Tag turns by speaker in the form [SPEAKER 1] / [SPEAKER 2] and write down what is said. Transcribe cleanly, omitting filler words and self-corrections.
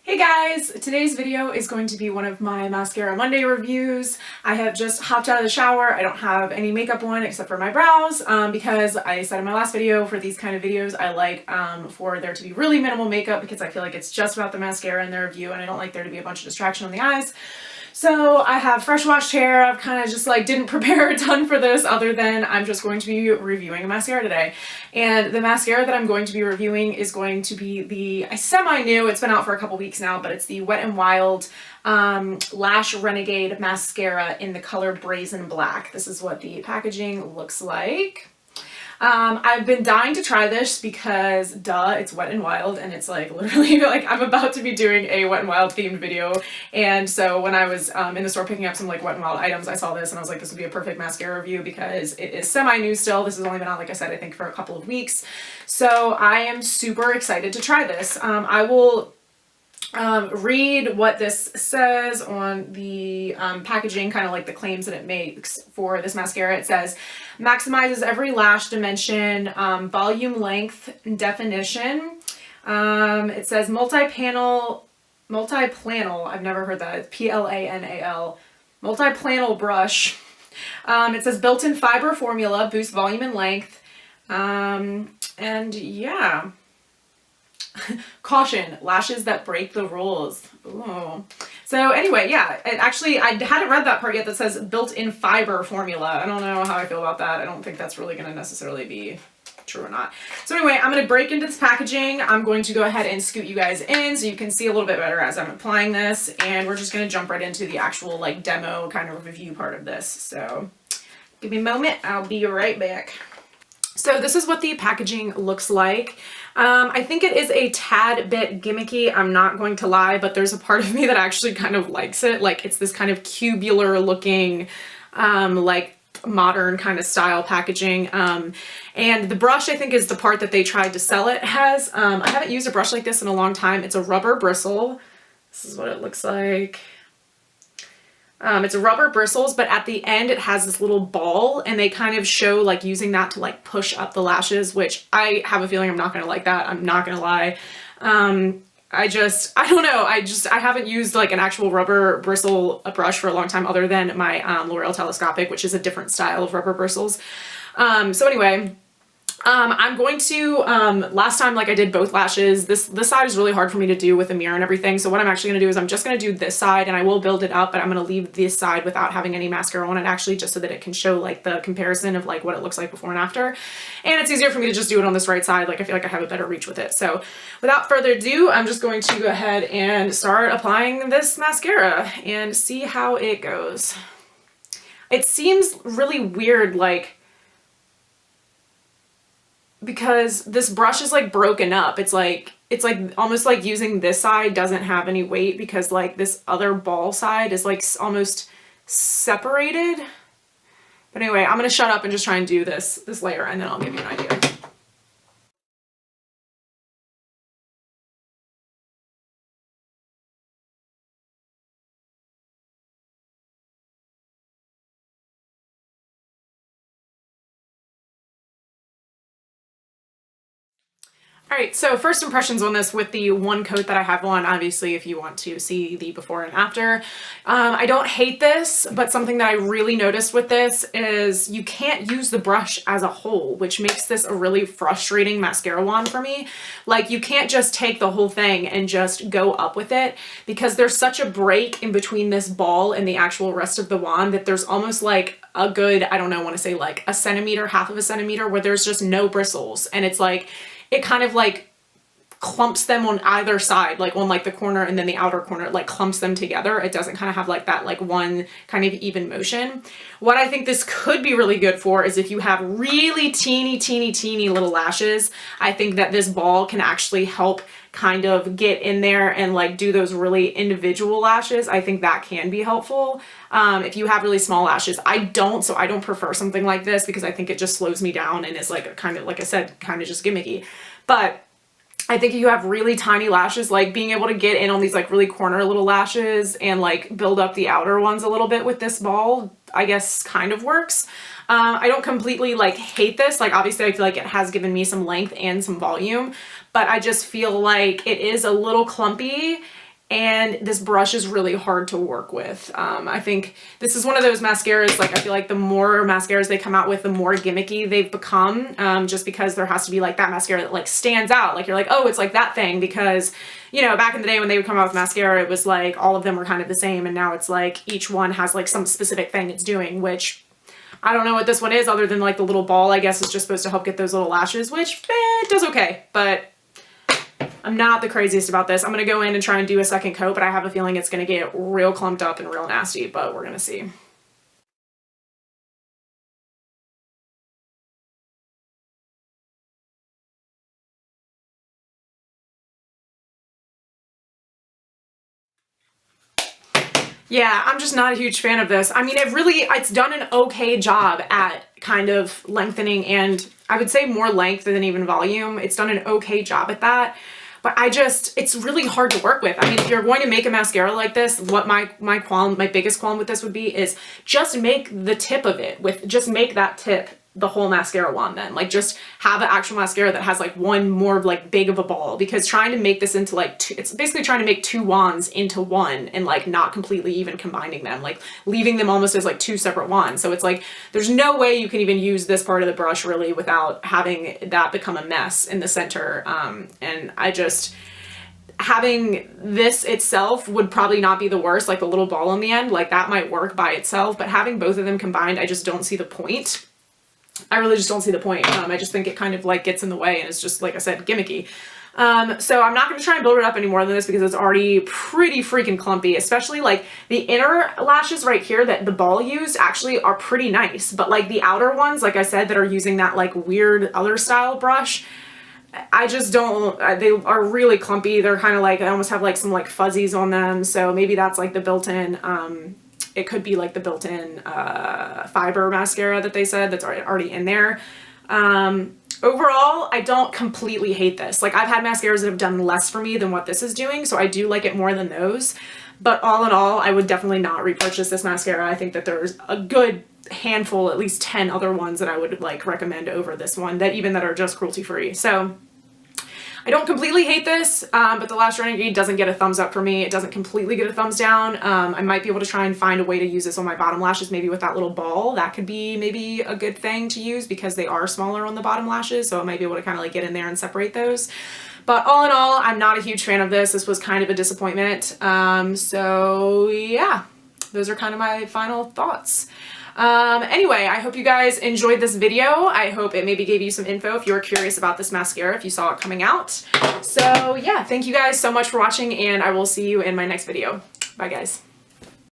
[SPEAKER 1] Hey guys! Today's video is going to be one of my Mascara Monday reviews. I have just hopped out of the shower. I don't have any makeup on except for my brows because I said in my last video, for these kind of videos, I like for there to be really minimal makeup because I feel like it's just about the mascara in the review and I don't like there to be a bunch of distraction on the eyes. So I have fresh washed hair. I've kind of just didn't prepare a ton for this other than I'm just going to be reviewing a mascara today. And the mascara that I'm going to be reviewing is going to be the semi-new, it's been out for a couple weeks now, but it's the Wet n Wild Lash Renegade mascara in the color Brazen Black. This is what the packaging looks like. I've been dying to try this because duh, it's Wet n Wild and it's literally I'm about to be doing a Wet n Wild themed video, and so when I was in the store picking up some Wet n Wild items, I saw this and I was like, this would be a perfect mascara review because it is semi-new still. This has only been out, like I said, I think for a couple of weeks. So I am super excited to try this. I will read what this says on the packaging, kind of like the claims that it makes for this mascara. It says, maximizes every lash dimension, volume, length, and definition. It says multi-planal, I've never heard that, it's P-L-A-N-A-L, multi-planal brush. It says built-in fiber formula, boosts volume and length, and yeah. Caution, lashes that break the rules. Ooh. So anyway, yeah, I hadn't read that part yet that says built-in fiber formula. I don't know how I feel about that. I don't think that's really going to necessarily be true or not. So anyway, I'm going to break into this packaging. I'm going to go ahead and scoot you guys in so you can see a little bit better as I'm applying this, and we're just going to jump right into the actual demo kind of review part of this. So give me a moment, I'll be right back. So this is what the packaging looks like. I think it is a tad bit gimmicky, I'm not going to lie, but there's a part of me that actually kind of likes it. It's this kind of cubular looking, modern kind of style packaging. And the brush, I think, is the part that they tried to sell it as. I haven't used a brush like this in a long time. It's a rubber bristle. This is what it looks like. It's rubber bristles, but at the end it has this little ball, and they kind of show using that to push up the lashes, which I have a feeling I'm not going to like that. I'm not going to lie. I don't know. I haven't used an actual rubber bristle brush for a long time other than my L'Oreal Telescopic, which is a different style of rubber bristles. So anyway, I'm going to, last time I did both lashes, this side is really hard for me to do with a mirror and everything, so what I'm actually going to do is I'm just going to do this side and I will build it up, but I'm going to leave this side without having any mascara on it actually, just so that it can show the comparison of what it looks like before and after, and it's easier for me to just do it on this right side. I feel like I have a better reach with it. So without further ado, I'm just going to go ahead and start applying this mascara and see how it goes. It seems really weird, because this brush is broken up. It's almost using this side doesn't have any weight because this other ball side is almost separated. But anyway, I'm gonna shut up and just try and do this layer, and then I'll give you an idea. Alright, so first impressions on this with the one coat that I have on, obviously if you want to see the before and after. I don't hate this, but something that I really noticed with this is you can't use the brush as a whole, which makes this a really frustrating mascara wand for me. You can't just take the whole thing and just go up with it, because there's such a break in between this ball and the actual rest of the wand that there's almost a good, I don't know, I want to say a centimeter, half of a centimeter, where there's just no bristles, and it's it kind of clumps them on either side, on the corner and then the outer corner, it clumps them together. It doesn't kind of have that one kind of even motion. What I think this could be really good for is if you have really teeny little lashes. I think that this ball can actually help kind of get in there and do those really individual lashes. I think that can be helpful. If you have really small lashes, I don't, so I don't prefer something like this because I think it just slows me down and is kind of, like I said, kind of just gimmicky. But I think if you have really tiny lashes, being able to get in on these really corner little lashes and build up the outer ones a little bit with this ball, I guess kind of works. I don't completely hate this. Obviously I feel like it has given me some length and some volume, but I just feel like it is a little clumpy and this brush is really hard to work with. I think this is one of those mascaras, like I feel like the more mascaras they come out with, the more gimmicky they've become, just because there has to be like that mascara that like stands out. Like you're like, oh, it's like that thing, because, you know, back in the day when they would come out with mascara, it was like all of them were kind of the same, and now it's like each one has like some specific thing it's doing, which I don't know what this one is other than like the little ball, I guess, is just supposed to help get those little lashes, which it does okay, but I'm not the craziest about this. I'm going to go in and try and do a second coat, but I have a feeling it's going to get real clumped up and real nasty, but we're going to see. Yeah, I'm just not a huge fan of this. I mean, it's done an okay job at kind of lengthening, and I would say more length than even volume. It's done an okay job at that. But it's really hard to work with. I mean, if you're going to make a mascara like this, what my biggest qualm with this would be is just make the tip of it just make that tip the whole mascara wand then. Like just have an actual mascara that has like one more like big of a ball, because trying to make this into like it's basically trying to make two wands into one and like not completely even combining them, like leaving them almost as like two separate wands. So it's like there's no way you can even use this part of the brush really without having that become a mess in the center. And having this itself would probably not be the worst, like the little ball on the end, like that might work by itself, but having both of them combined, I just don't see the point. I really just don't see the point. I just think it kind of like gets in the way, and it's just, like I said, gimmicky. So I'm not going to try and build it up any more than this because it's already pretty freaking clumpy, especially like the inner lashes right here that the ball used actually are pretty nice. But like the outer ones, like I said, that are using that like weird other style brush, I just don't, they are really clumpy. They're kind of like, I almost have like some like fuzzies on them. So maybe that's like the built-in, it could be like the built-in fiber mascara that they said that's already in there. Overall, I don't completely hate this. Like I've had mascaras that have done less for me than what this is doing, so I do like it more than those. But all in all, I would definitely not repurchase this mascara. I think that there's a good handful, at least 10 other ones that I would like recommend over this one that are just cruelty free. So I don't completely hate this, but the Lash Renegade doesn't get a thumbs up for me. It doesn't completely get a thumbs down. I might be able to try and find a way to use this on my bottom lashes, maybe with that little ball. That could be maybe a good thing to use because they are smaller on the bottom lashes, so I might be able to kind of like get in there and separate those. But all in all, I'm not a huge fan of this. This was kind of a disappointment. So yeah, those are kind of my final thoughts. Anyway, I hope you guys enjoyed this video. I hope it maybe gave you some info if you were curious about this mascara, if you saw it coming out. So yeah, thank you guys so much for watching, and I will see you in my next video. Bye guys.